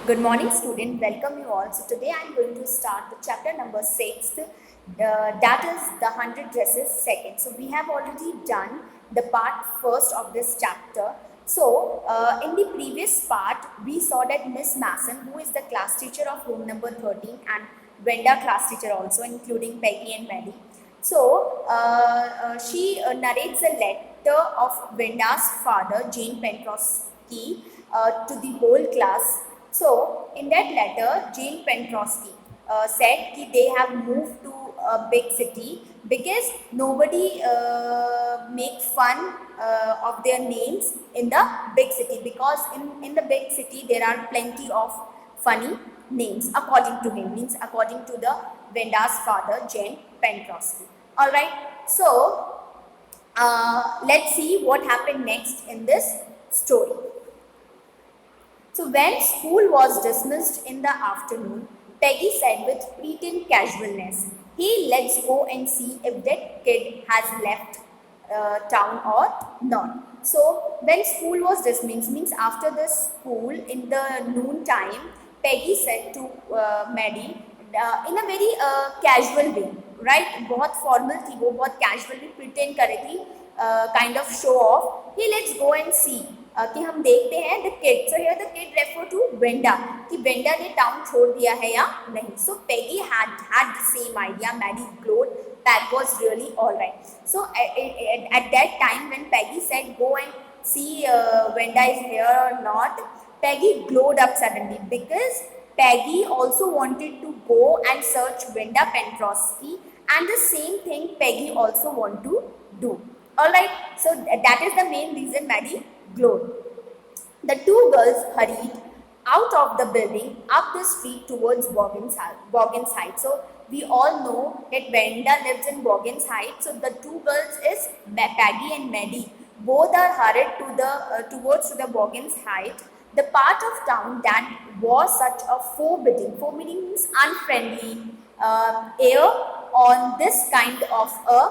Good morning, student. Welcome you all. So today I am going to start the chapter number 6. That is the 100 dresses second. So we have already done the part first of this chapter. So in the previous part, we saw that Miss Masson, who is the class teacher of room number 13, and Venda class teacher also, including Peggy and Maddie. So she narrates a letter of Venda's father, Jane Pentrosky, to the whole class. So, in that letter, Jane Pentrosky said that they have moved to a big city because nobody make fun of their names in the big city, because in the big city there are plenty of funny names according to him, means according to the Venda's father, Jane Pentrosky. Alright, so let's see what happened next in this story. So when school was dismissed in the afternoon, Peggy said with pretend casualness, "Hey, let's go and see if that kid has left town or not." So when school was dismissed, means after the school in the noon time, Peggy said to Maddie in a very casual way, right? बहुत formal थी वो, बहुत casually pretend कर रही थी, kind of show off. Hey, let's go and see. कि हम देखते हैं the kid. So here the kid refer to Wanda, कि वेंडा ने टाउन छोड़ दिया है या नहीं. So Peggy had the same idea. Maddie glowed. Peg was really alright. So at that time when Peggy said go and see Venda is here or not, Peggy glowed up suddenly because Peggy also wanted to go and search Venda Pentrosky, and the same thing Peggy also want to do. Alright, so that is the main reason Maddie glowed. The two girls hurried out of the building up the street towards Boggins Heights. So we all know that Venda lives in Boggins Heights. So the two girls is Peggy and Maddie. Both are hurried to the towards the Boggins Heights, the part of town that was such a forbidding means unfriendly air on this kind of a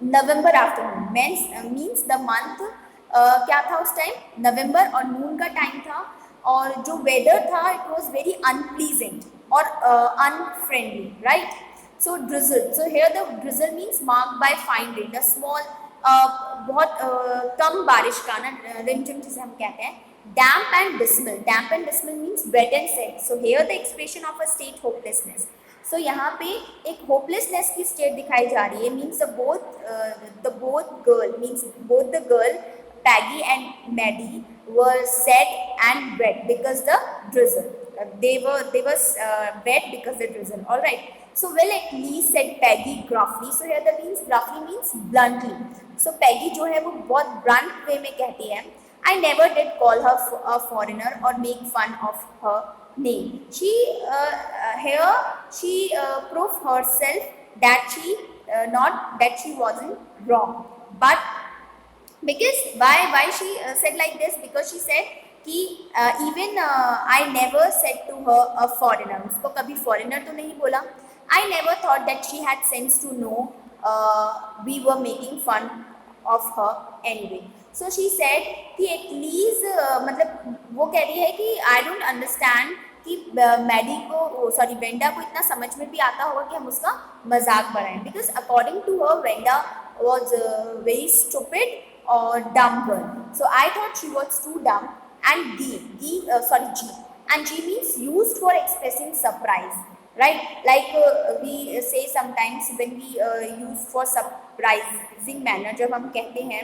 November afternoon. Means the month क्या था उस time, नवंबर, और नून का time था, और जो weather था it was very unpleasant और unfriendly, right. So drizzle. So here the drizzle means marked by fine rain, a small बहुत कम बारिश का ना, रिमझिम जिसे हम कहते हैं. Damp and dismal. Damp and dismal means wet and set. So here the expression of a state hopelessness. सो यहाँ पे एक होपलेसनेस की स्टेट दिखाई जा रही है. Means the both girl, means both the girl Peggy and Maddie were sad and wet because the drizzle. They were wet because the drizzle. All right. So well, at least said Peggy gruffly. So here the means gruffly means bluntly. So Peggy जो है वो बहुत blunt way में कहती है. I never did call her a foreigner or make fun of her name. She here she proved herself that she not that she wasn't wrong, but because why she said like this, because she said कि even I never said to her a foreigner. उसको कभी foreigner तो नहीं बोला. I never thought that she had sense to know we were making fun of her anyway. So she said कि at least मतलब वो कह रही है कि I don't understand कि मैडी को सॉरी वेंडा को इतना समझ में भी आता होगा कि हम उसका मजाक बनाएं, because according to her Venda was very stupid or dumb girl. So I thought she was too dumb. And G. And G means used for expressing surprise, right? Like we say sometimes when we use for surprising manner, जब हम कहते हैं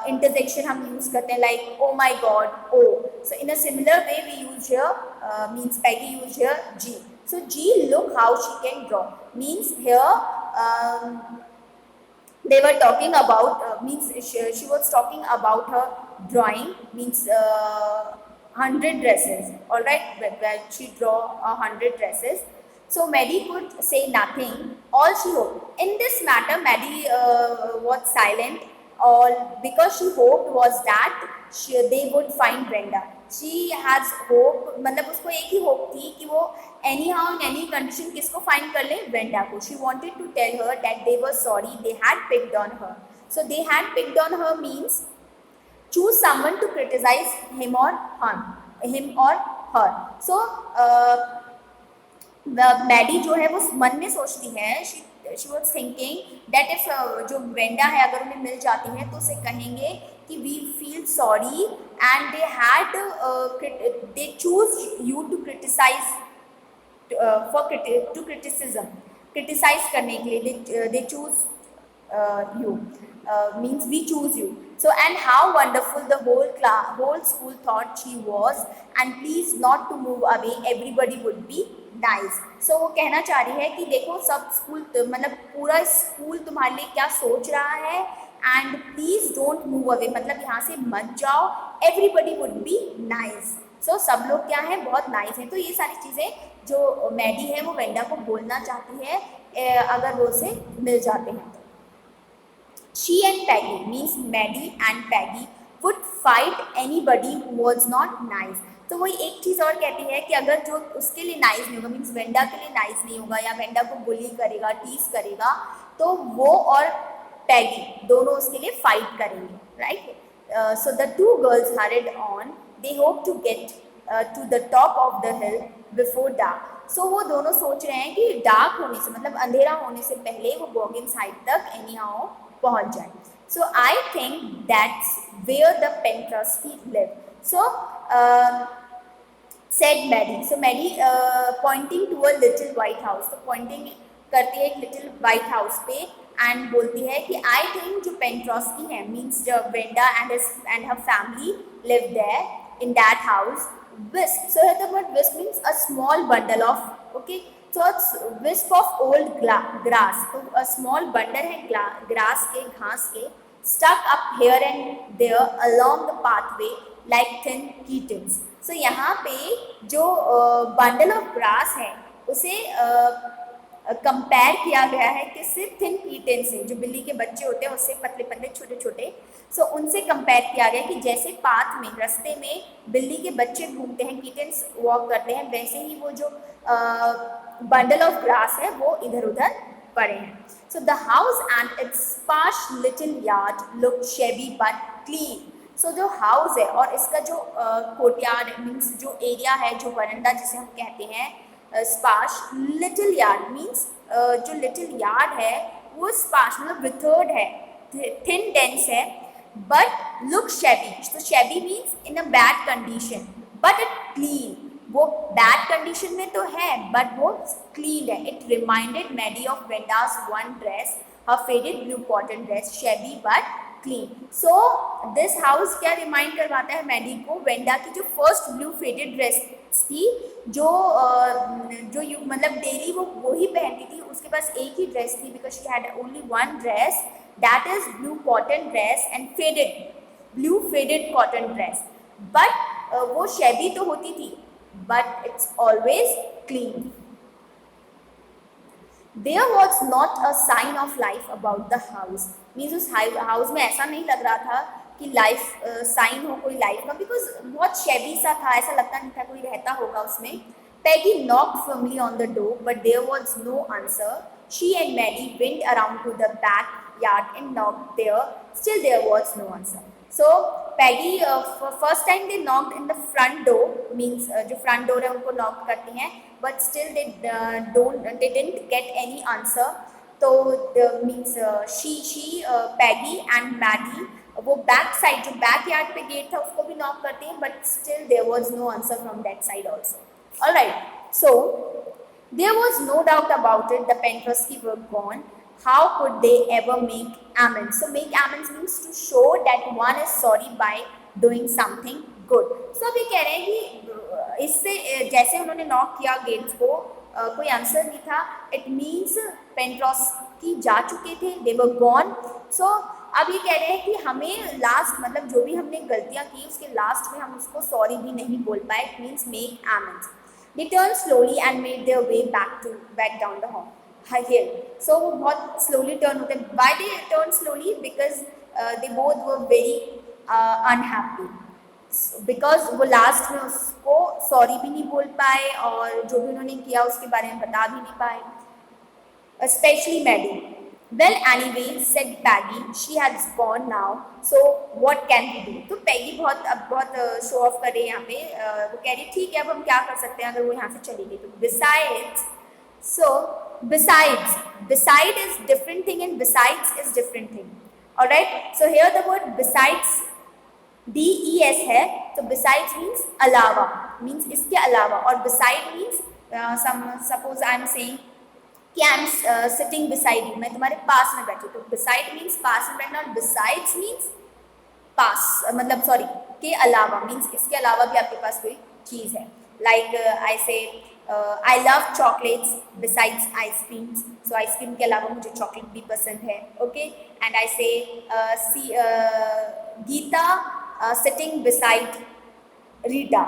interjection हम use करते हैं like oh my god, oh. So in a similar way we use here means Peggy used here G. So G, look how she can draw, means here they were talking about means she was talking about her drawing, means 100 dresses. All right, where she draw 100 dresses. So Maddie could say nothing. All she hoped in this matter, Maddie was silent. All because she hoped was that they would find Brenda. She has hope, मतलब उसको एक ही hope थी कि वो anyhow in any condition किसको find कर ले, Brenda को. She wanted to tell her that they were sorry, they had picked on her. So they had picked on her means choose someone to criticize him or her. So Maddy जो है वो मन में सोचती है, she was thinking that if जो Wanda है अगर उन्हें मिल जाती है तो उसे कहेंगे कि we feel sorry and they choose you to criticize to criticize करने के लिए they choose you means we choose you. So and how wonderful the whole school thought she was, and please not to move away, everybody would be nice. So वो कहना चाह रही है कि देखो सब स्कूल मतलब पूरा स्कूल तुम्हारे लिए क्या सोच रहा है, and please don't move away मतलब यहाँ से मत जाओ, एवरीबडी वुड बी नाइस. सो सब लोग क्या है बहुत नाइस हैं. तो ये सारी चीज़ें जो मैडी है वो वेंडा को बोलना चाहती है अगर वो उसे मिल जाते हैं. She and Peggy means Maddie and Peggy would fight anybody who was not nice. तो वही एक चीज़ और कहती है कि अगर जो उसके लिए नाइस नहीं होगा मीन्स वेंडा के लिए नाइस नहीं होगा या वेंडा को बुली करेगा टीज करेगा तो वो और पैगी दोनों उसके लिए फाइट करेंगे. Right. So the two girls hurried on. They hope to get to the top of the hill before dark. सो वो दोनों सोच रहे हैं कि डार्क होने से मतलब अंधेरा होने से पहले वो बॉगिन साइड तक एनी हाउ पहुंच जाए. So I think that's where the Pentrusky live. So said Maddie. So Maddie pointing to a little white house. तो pointing करती है एक little white house पे and बोलती है कि I think जो पेंट्रॉस्की है means जो Wanda and her family live there in that house. Wisp. So here the word wisp means a small bundle of, okay. So it's wisp of old grass. तो a small bundle है grass के घास के stuck up here and there along the pathway like thin kittens. So यहाँ पे जो bundle of grass है उसे कंपेयर किया गया है किससे, थिन कीटन से, जो बिल्ली के बच्चे होते हैं उससे पतले पतले छोटे छोटे. सो उनसे कंपेयर किया गया कि जैसे पाथ में रास्ते में बिल्ली के बच्चे घूमते हैं, कीटन्स वॉक करते हैं, वैसे ही वो जो बंडल ऑफ ग्रास है वो इधर उधर पड़े हैं. So the house and its sparse little yard look shabby but clean. So जो हाउस है और इसका जो कोर्टयार्ड मीन्स जो एरिया है, जो वरंडा जिसे हम कहते हैं स्पार्श. लिटिल यार्ड मीन्स जो लिटिल यार्ड है वो स्पार्श मतलब विथर्ड है, थिन डेंस है, बट लुक शेबी. तो shabby means in a bad condition but it clean. वो बैड कंडीशन में तो है बट वो क्लीन है. It reminded Maddie of Wanda's one dress, her favourite blue cotton dress, shabby but clean. So this house क्या remind करवाता है Maddie को, वेंडा की जो फर्स्ट ब्लू फेडेड ड्रेस थी जो मतलब डेली वो ही पहनती थी. उसके पास एक ही ड्रेस थी because she had only one dress, that is blue cotton dress and faded blue faded cotton dress. But वो शेबी तो होती थी but it's always clean. There was not a sign of life about the house. Means उस house में ऐसा नहीं लग रहा था कि लाइफ साइन हो कोई लाइफ का, बिकॉज बहुत शेबी सा था, ऐसा लगता नहीं था कोई रहता होगा उसमें. Peggy knocked firmly on the door, but there was no answer. She and Maddie went around to the backyard and knocked there. Still there was no answer. So Peggy for first time they knocked in the front door, means जो front door है उनको knock करती हैं, but still they didn't get any answer. तो means she Peggy and Maddie वो back side जो back yard पे gate था उसको भी नॉक करती हैं, but still there was no answer from that side also. Alright. So there was no doubt about it, the Pentrusky were gone. How could they ever make amends? So make amends means to show that one is sorry by doing something good. So अभी कह रहे हैं कि इससे जैसे उन्होंने knock किया gets को कोई आंसर नहीं था, इट मीन्स पेंट्रस्की जा चुके थे, दे वर गॉन. सो अब ये कह रहे हैं कि हमें लास्ट मतलब जो भी हमने गलतियाँ की उसके लास्ट में हम उसको सॉरी भी नहीं बोल पाए. It means make amends. They turned slowly and made their way back down the hill. So वो बहुत slowly turn होते हैं. Why they turn slowly? Because they both were very unhappy. Because वो लास्ट में उसको सॉरी भी नहीं बोल पाए और जो भी उन्होंने किया उसके बारे में बता भी नहीं पाए. Specially Maddy. Well, anyway, said Peggy, she has gone now, so what can we do? तो पैगी बहुत शो ऑफ कर रही है यहाँ पे, वो कह रही है ठीक है अब हम क्या कर सकते हैं अगर वो यहाँ से चली गई तो besides, so besides, beside is different thing and besides is different thing. Alright, so here the word besides BES है, तो besides means अलावा, means इसके अलावा, और beside means suppose I am saying कि I am sitting beside you, मैं तुम्हारे पास में बैठी, तो बिसाइड मीन्स पास में बैठना, और बिसाइड्स मीन्स पास मतलब सॉरी के अलावा, मीन्स इसके अलावा भी आपके पास कोई चीज़ है. लाइक आई से I love chocolates besides ice creams, so ice cream के अलावा मुझे चॉकलेट भी पसंद है. Okay, and I say Geeta sitting beside Rita.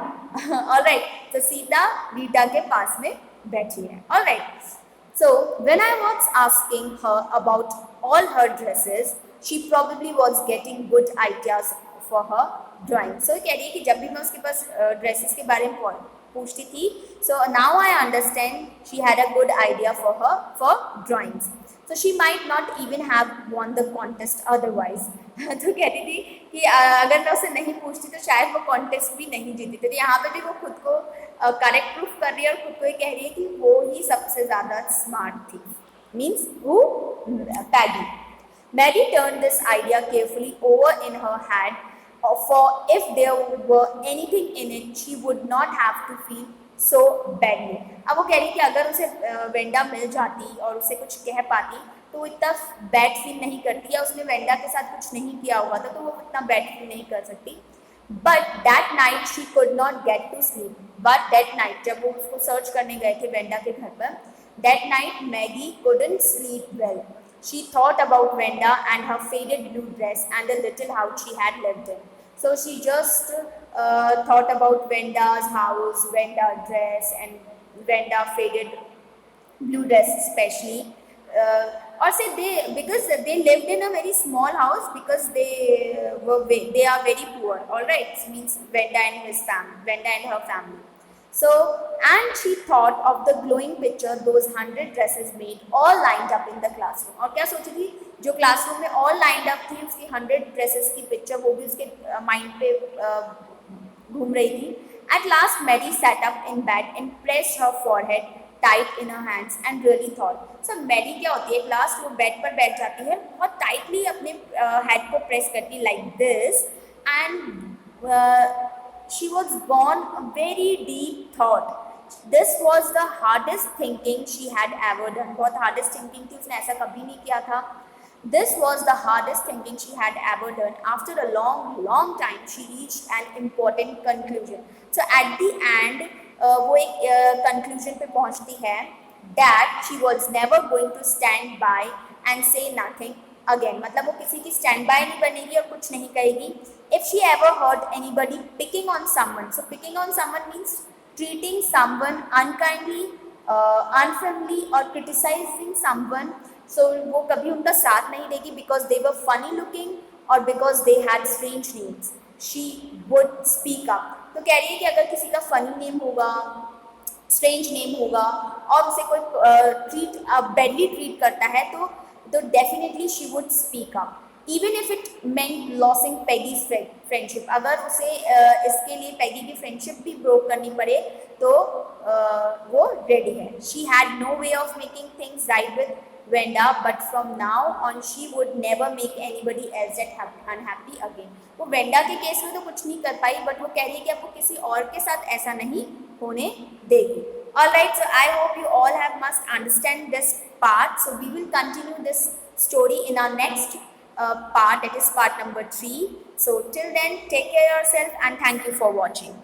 Alright, तो सीता रीटा के पास में बैठी है. Alright, so when I was asking her about all her dresses, she probably was getting good ideas for her drawing. So कह रही है कि जब भी मैं उसके पास ड्रेसेस के बारे में पूछती थी, so now I understand she had a good idea for her for drawings. So she might not even have won the contest otherwise. तो कहती थी कि अगर मैं उसे नहीं पूछती तो शायद वो कॉन्टेस्ट भी नहीं जीती थी. तो यहाँ पे भी वो खुद को करेक्ट प्रूफ कर रही है और खुद को ये कह रही है कि वो ही सबसे ज़्यादा स्मार्ट थी. Means who? Peggy. Mary turned this idea carefully over in her head, for if there were anything in it, she would not have to feel so badly. अब वो कह रही है कि अगर उसे वेंडा मिल जाती और उसे कुछ कह पाती तो वो इतना बैड फील नहीं करती, या उसने वेंडा के साथ कुछ नहीं किया हुआ था तो वो इतना बैड फील नहीं कर सकती. But that night she could not get to sleep. But that night, जब वो उसको सर्च करने गए थे वेंडा के घर पर, that night Maggi couldn't sleep well. She thought about Wanda and her faded blue dress and the little house she had lived in. So she just thought about Venda's house, Venda dress, and Venda faded blue dress especially. Or say because they lived in a very small house, because they are very poor. All right, it means Venda and her family. So, and she thought of the glowing picture those 100 dresses made, all lined up in the classroom. और क्या सोची थी, जो classroom में all lined up थी उसकी 100 dresses की picture, वो भी उसके माइंड पे घूम रही थी. At last Mary sat up in bed and pressed her forehead tight in her hands and really thought. So Mary क्या होती है, क्लास वो बेड पर बैठ जाती है, बहुत टाइटली अपने हेड को प्रेस करती है like this, and she was born a very deep thought. This was the hardest thinking she had ever done. बहुत hardest thinking थी, उसने ऐसा कभी नहीं किया था. This was the hardest thinking she had ever done. After a long time, she reached an important conclusion. So at the end, वो एक conclusion पे पहुंचती है that she was never going to stand by and say nothing again. मतलब वो किसी की stand by नहीं बनेगी और कुछ नहीं कहेगी. If she ever heard anybody picking on someone, so picking on someone means treating someone unkindly, unfriendly or criticizing someone, so वो कभी उनका साथ नहीं देगी because they were funny looking or because they had strange names. She would speak up. तो कह रही है कि अगर किसी का funny name होगा, strange name होगा और उसे कोई badly treat करता है तो definitely she would speak up. Even if it meant losing Peggy's friendship, अगर उसे इसके लिए Peggy की friendship भी broke करनी पड़े तो वो ready है. She had no way of making things right with Venda, but from now on she would never make anybody else unhappy again. वो वेंडा के केस में तो कुछ नहीं कर पाई, बट वो कह रही है कि अब वो किसी और के साथ ऐसा नहीं होने देगी. Alright, so I hope you all must understand this part. So we will continue this story in our next part, that is part number 3. So till then, take care of yourself and thank you for watching.